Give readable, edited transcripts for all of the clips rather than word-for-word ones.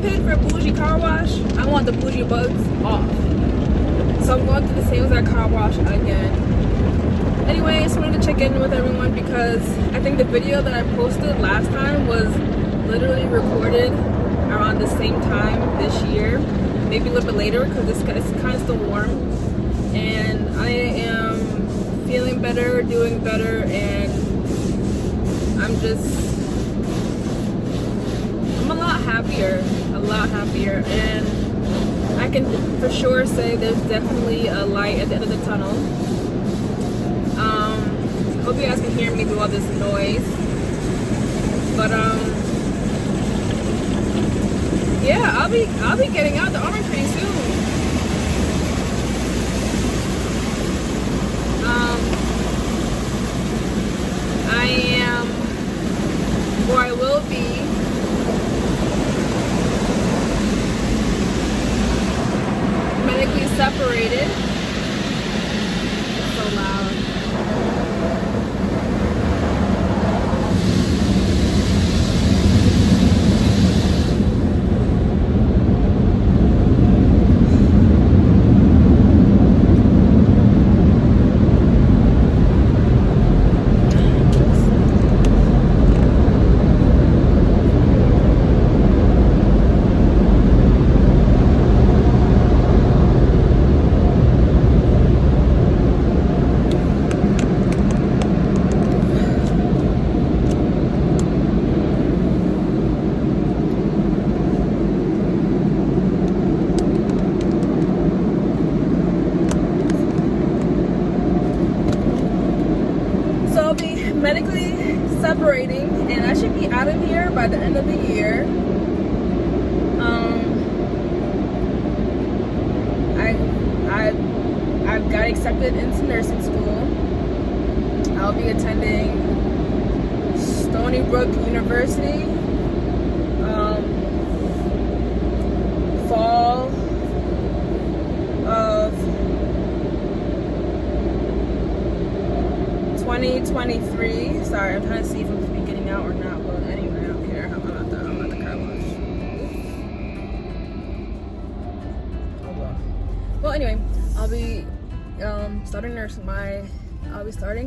paid for a bougie car wash, I want the bougie bugs off. So I'm going to the same exact car wash again. Anyway, I just wanted to check in with everyone because I think the video that I posted last time was literally recorded around the same time this year, maybe a little bit later because it's kind of still warm. And I am feeling better, doing better, and I'm a lot happier, and I can for sure say there's definitely a light at the end of the tunnel. Hope you guys can hear me through all this noise, but yeah, I'll be getting out the army pretty soon. I am, or I will be, medically separated. It's so loud. Medically separating, and I should be out of here by the end of the year. I've got accepted into nursing school. I'll be attending Stony Brook University fall of 2023. Sorry, I'm trying to see if I'm supposed to be getting out or not, but anyway, I don't care. I'm at the car wash. Oh well. Well, anyway, I'll be starting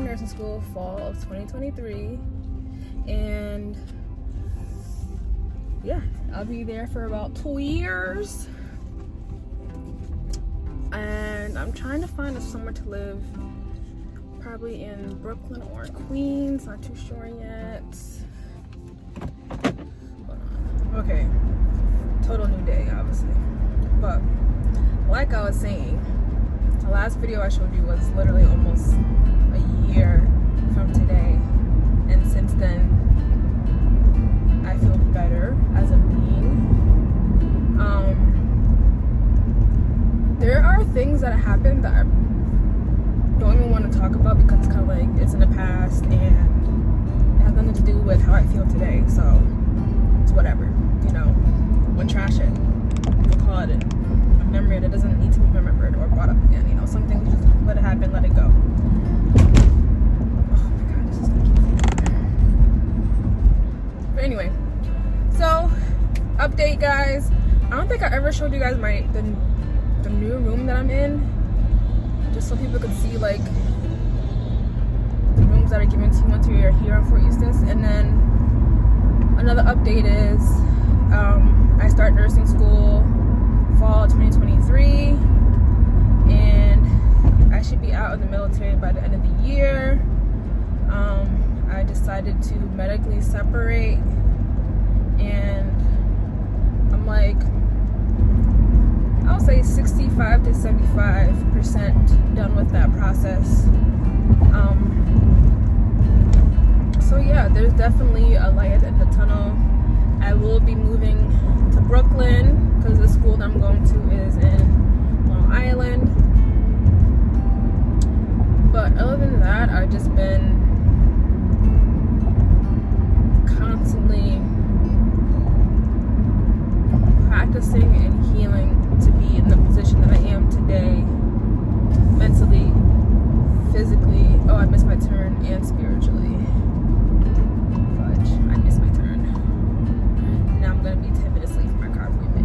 nursing school fall of 2023, and yeah, I'll be there for about 2 years, and I'm trying to find somewhere to live. Probably in Brooklyn or Queens, not too sure yet. Hold on. Okay, total new day, obviously. But like I was saying, the last video I showed you was literally almost a year from today, and since then I feel better as a being. There are things that happened that I don't even want to talk about because it's kind of like it's in the past and it has nothing to do with how I feel today, so it's whatever, you know. We'll trash it, we'll call it a memory that doesn't need to be remembered or brought up again, you know. Some things just let it happen, let it go. Oh my god, this is gonna keep going. But anyway, so update, guys. I don't think I ever showed you guys the new room that I'm in, just so people could see like the rooms that are given to you once you're here on Fort Eustis. And then another update is I start nursing school fall 2023, and I should be out of the military by the end of the year. I decided to medically separate, and I'm like, I'll say 65 to 75% done with that process. So yeah, there's definitely a light at the end of the tunnel. I will be moving to Brooklyn because the school that I'm going to is in Long Island. But other than that, I've just been constantly practicing and healing to be in the position that I am today, mentally, physically. Oh, I missed my turn, and spiritually. Fudge, I missed my turn. Now I'm gonna be 10 minutes late for my car appointment.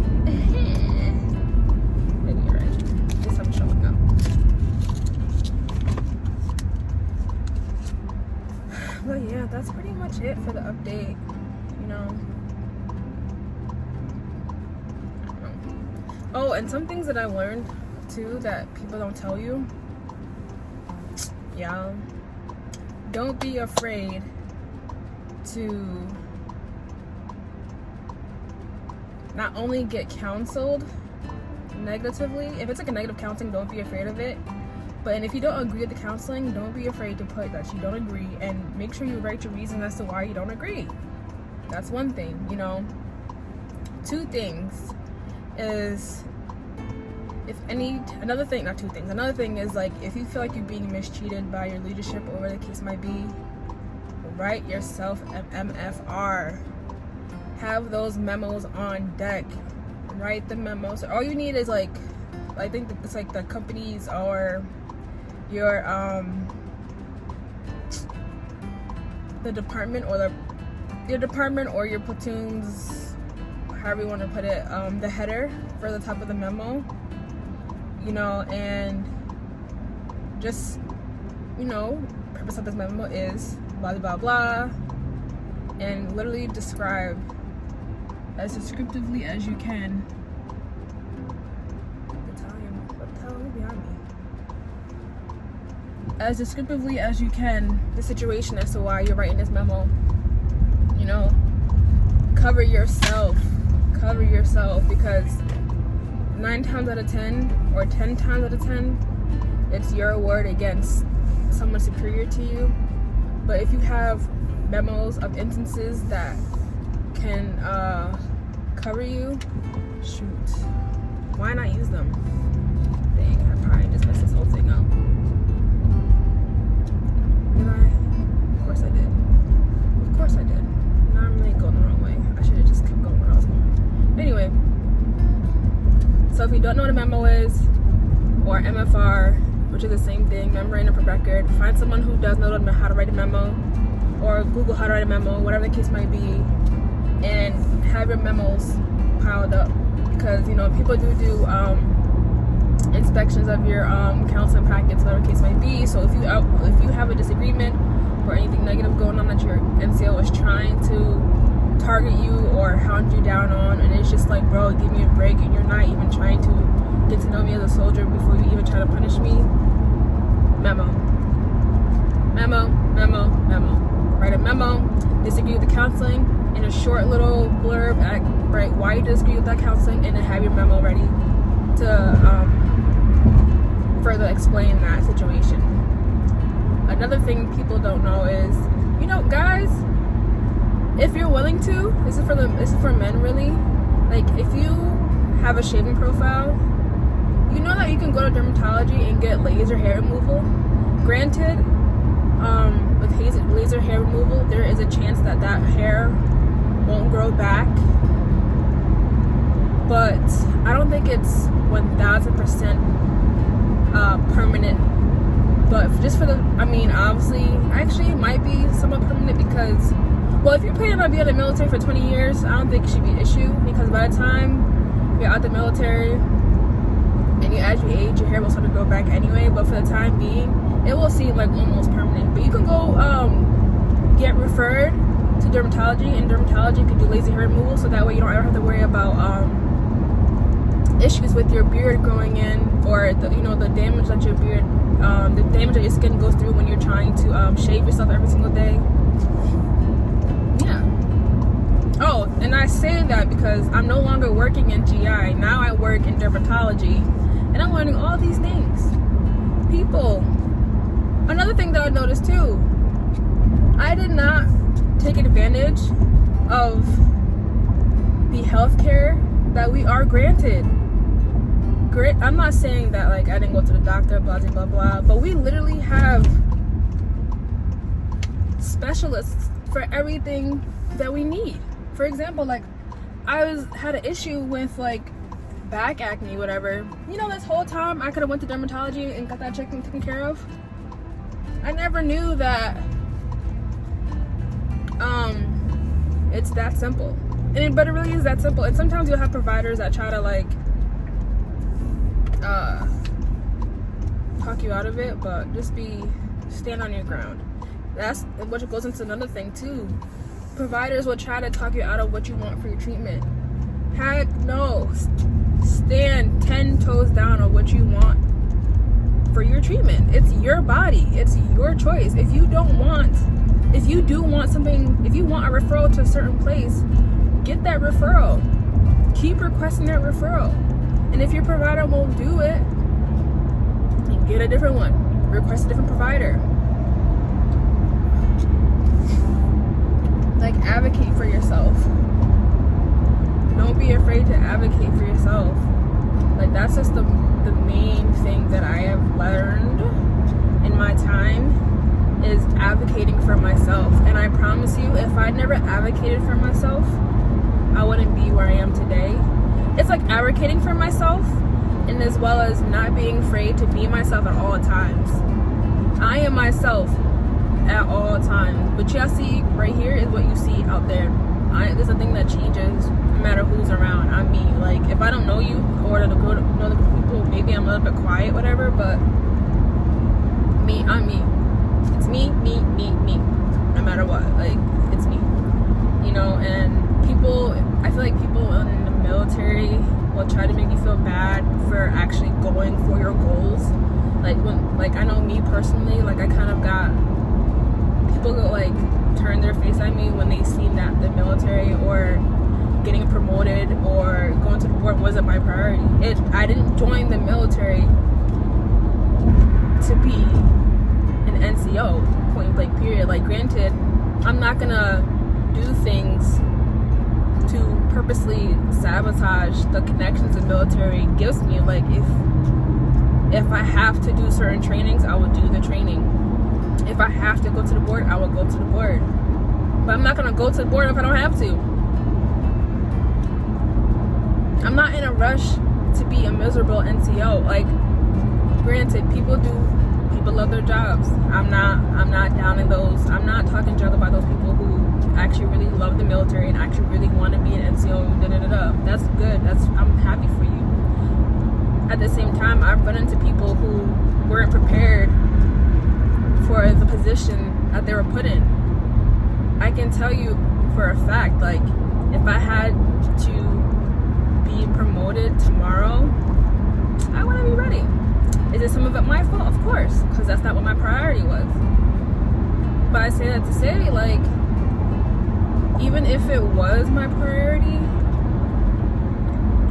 Oh, and some things that I learned too that people don't tell you. Yeah. Don't be afraid to not only get counseled negatively. If it's like a negative counseling, don't be afraid of it. But if you don't agree with the counseling, don't be afraid to put that you don't agree, and make sure you write your reason as to why you don't agree. That's one thing, you know. Two things is another thing is like, if you feel like you're being mistreated by your leadership or whatever the case might be, write yourself an MFR. Have those memos on deck. Write the memos. All you need is like, I think it's like the companies or your the department or your department or your platoon's, however you want to put it, the header for the top of the memo, you know, and just, you know, purpose of this memo is blah blah blah, and literally describe as descriptively as you can. As descriptively as you can, the situation as to why you're writing this memo. You know, cover yourself, because 9 times out of 10 or 10 times out of 10, it's your word against someone superior to you. But if you have memos of instances that can cover you, shoot, why not use them? Dang, I probably just messed this whole thing up. Did I? Of course I did. Of course I did. Now I'm really going the wrong way. I should have just kept going where I was going. Anyway, so if you don't know what a memo is, or MFR, which is the same thing, memorandum of record, find someone who does know how to write a memo, or Google how to write a memo, whatever the case might be, and have your memos piled up. Because, you know, people do inspections of your counseling packets, whatever the case might be. So if you have a disagreement or anything negative going on that your NCO is trying to target you or hound you down on, and it's just like, bro, give me a break, and you're not even trying to get to know me as a soldier before you even try to punish me, memo. Write a memo, disagree with the counseling, in a short little blurb, right, why you disagree with that counseling, and then have your memo ready to further explain that situation. Another thing people don't know is, you know, guys, if you're willing to, this is for men really, like, if you have a shaving profile, you know that you can go to dermatology and get laser hair removal. Granted, with laser hair removal, there is a chance that hair won't grow back, but I don't think it's 1000% permanent. But just for obviously, actually it might be somewhat permanent, because, well, if you're planning on being in the military for 20 years, I don't think it should be an issue, because by the time you're out the military and as you age, your hair will start to grow back anyway. But for the time being, it will seem like almost permanent. But you can go get referred to dermatology, and dermatology can do laser hair removal, so that way you don't ever have to worry about issues with your beard growing in, or the damage that your beard, the damage that your skin goes through when you're trying to shave yourself every single day. Yeah. Oh, and I say that because I'm no longer working in GI. Now I work in dermatology, and I'm learning all these things. People. Another thing that I noticed too, I did not take advantage of the healthcare that we are granted. I'm not saying that like I didn't go to the doctor, blah blah blah, but we literally have specialists for everything that we need. For example, like I had an issue with like back acne, whatever. You know, this whole time I could have went to dermatology and got that taken care of. I never knew that it's that simple. But it really is that simple. And sometimes you'll have providers that try to like talk you out of it, but just stand on your ground. That's what goes into another thing too. Providers will try to talk you out of what you want for your treatment. Heck no. stand 10 toes down on what you want for your treatment. It's your body. It's your choice. If you do want something, if you want a referral to a certain place, get that referral. Keep requesting that referral. And if your provider won't do it, get a different one. Request a different provider. Like, advocate for yourself. Don't be afraid to advocate for yourself. Like, that's just the main thing that I have learned in my time, is advocating for myself. And I promise you, if I'd never advocated for myself, I wouldn't be where I am today. It's like advocating for myself, and as well as not being afraid to be myself at all times. I am myself at all times. But y'all see right here is what you see out there. There's a thing that changes no matter who's around. I'm me. Like, if I don't know you or know the people, maybe I'm a little bit quiet, whatever, but me, I'm me. It's me. No matter what. Like, it's me. You know, and I feel like people in the military will try to make you feel bad for actually going for your goals. Like I know me personally, like, I kind of got people go like turn their face at me when they seen that the military or getting promoted or going to the board wasn't my priority. I didn't join the military to be an NCO, point blank period. Like, granted, I'm not gonna do things to purposely sabotage the connections the military gives me. Like, if I have to do certain trainings, I will do the training. If I have to go to the board, I will go to the board. But I'm not gonna go to the board if I don't have to. I'm not in a rush to be a miserable NCO. Like, granted, people love their jobs. I'm not down in those. I'm not talking junk about those people who actually really love the military and actually really want to be an NCO. That's good. I'm happy for you. At the same time, I've run into people who weren't prepared for the position that they were put in. I can tell you for a fact, like, if I had to be promoted tomorrow, I wouldn't be ready. Is it some of it my fault? Of course, because that's not what my priority was. But I say that to say, like, even if it was my priority,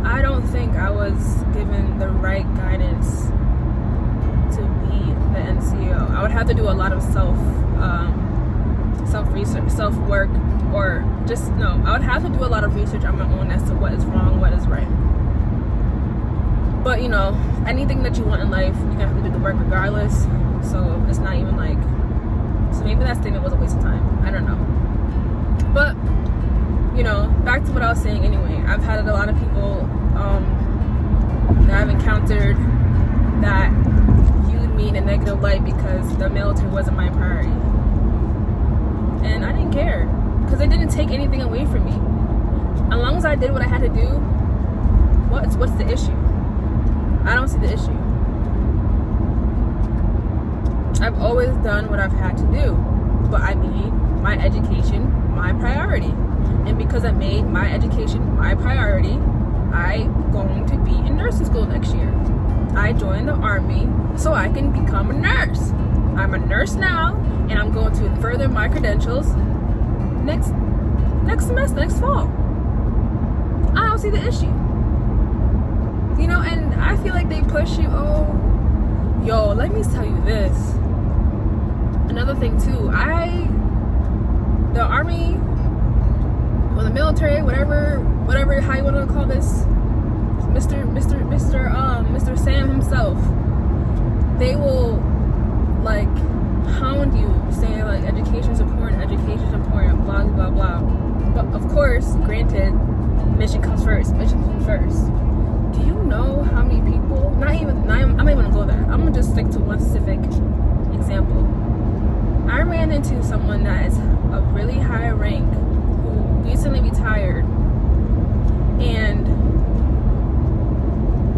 I don't think I was given the right guidance to be the NCO. I would have to do a lot of self-research, self-work, or I would have to do a lot of research on my own as to what is wrong, what is right. But, you know, anything that you want in life, you're gonna have to do the work regardless. So it's not even like, so maybe that statement was a waste of time. I don't know. But, you know, back to what I was saying anyway. I've had a lot of people that I've encountered that viewed me in a negative light because the military wasn't my priority. And I didn't care, because it didn't take anything away from me. As long as I did what I had to do, what's the issue? I don't see the issue. I've always done what I've had to do, but I made my education my priority. And because I made my education my priority, I'm going to be in nursing school next year. I joined the Army so I can become a nurse. I'm a nurse now, and I'm going to further my credentials next semester, next fall. I don't see the issue. You know, and I feel like they push you. Oh, yo, let me tell you this. Another thing too, the Army or the military, whatever, how you want to call this, Mr. Sam himself, they will like hound you, saying like education's important, blah blah blah. But of course, granted, mission comes first. Do you know how many people, I'm not even gonna go there. I'm gonna just stick to one specific example. I ran into someone that is a really high rank who recently retired, and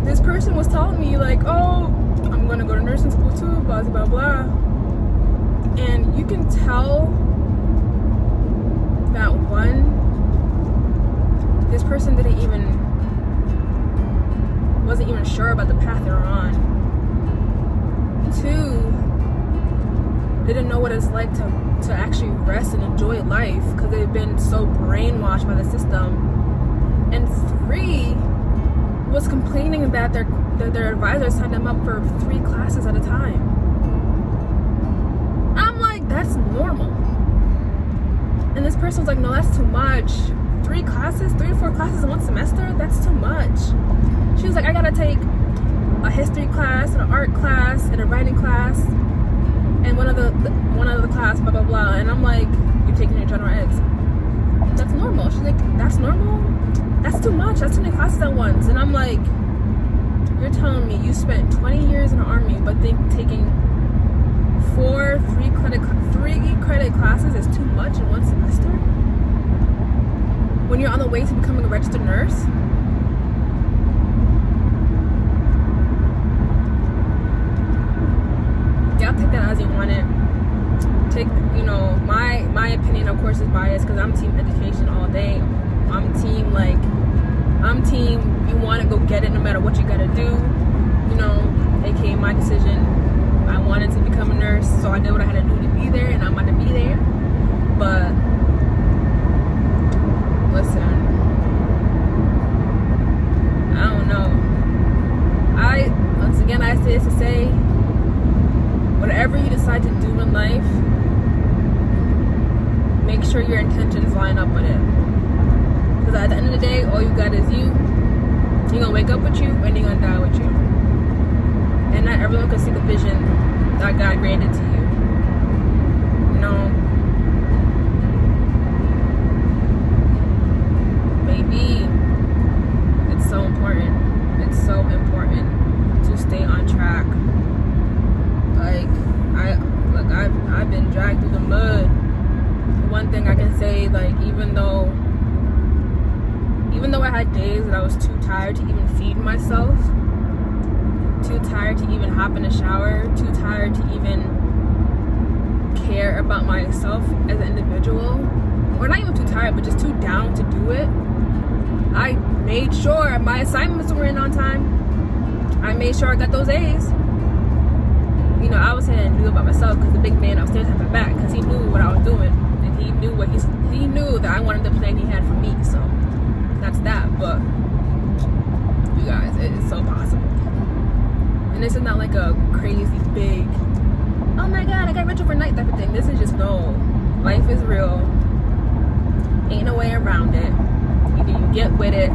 this person was telling me like, oh, I'm gonna go to nursing school too, blah blah blah. And you can tell that this person didn't even wasn't even sure about the path they were on. 2, they didn't know what it's like to actually rest and enjoy life because they've been so brainwashed by the system. And 3 was complaining that their advisor signed them up for 3 classes at a time. I'm like, that's normal. And this person was like, no, that's too much. 3 classes, 3 to 4 classes in one semester? That's too much. She was like, I gotta take a history class, and an art class, and a writing class, and one other class, blah, blah, blah. And I'm like, you're taking your general eds. That's normal. She's like, that's normal? That's too much. That's too many classes at once. And I'm like, you're telling me you spent 20 years in the army, but think taking 3 credit classes is too much in one semester? When you're on the way to becoming a registered nurse? Y'all take that as you want it. Take, my opinion, of course, is biased because I'm team education all day. I'm team, you want to go get it no matter what you gotta do, aka my decision. I wanted to become a nurse, so I did what I had to do to be there, and I'm about to be there. But listen, I don't know. Once again, I say this to say, whatever you decide to do in life, make sure your intentions line up with it. Because at the end of the day, all you got is you. You're gonna wake up with you, and you're gonna die with you. And not everyone can see the vision that God granted to you. Baby, it's so important. It's so important to stay on track. I've been dragged through the mud. One thing I can say, even though I had days that I was too tired to even feed myself, too tired to even hop in the shower, too tired to even care about myself as an individual, or not even too tired, but just too down to do it, I made sure my assignments were in on time. I made sure I got those A's. I was saying I knew about myself because the big man upstairs had my back because he knew what I was doing, and he knew he knew that I wanted the plan he had for me. So that's that. But you guys, it is so possible, and this is not like a crazy big, oh my god, I got rich overnight type of thing. This is just, no, life is real. Ain't no way around it. Either you get with it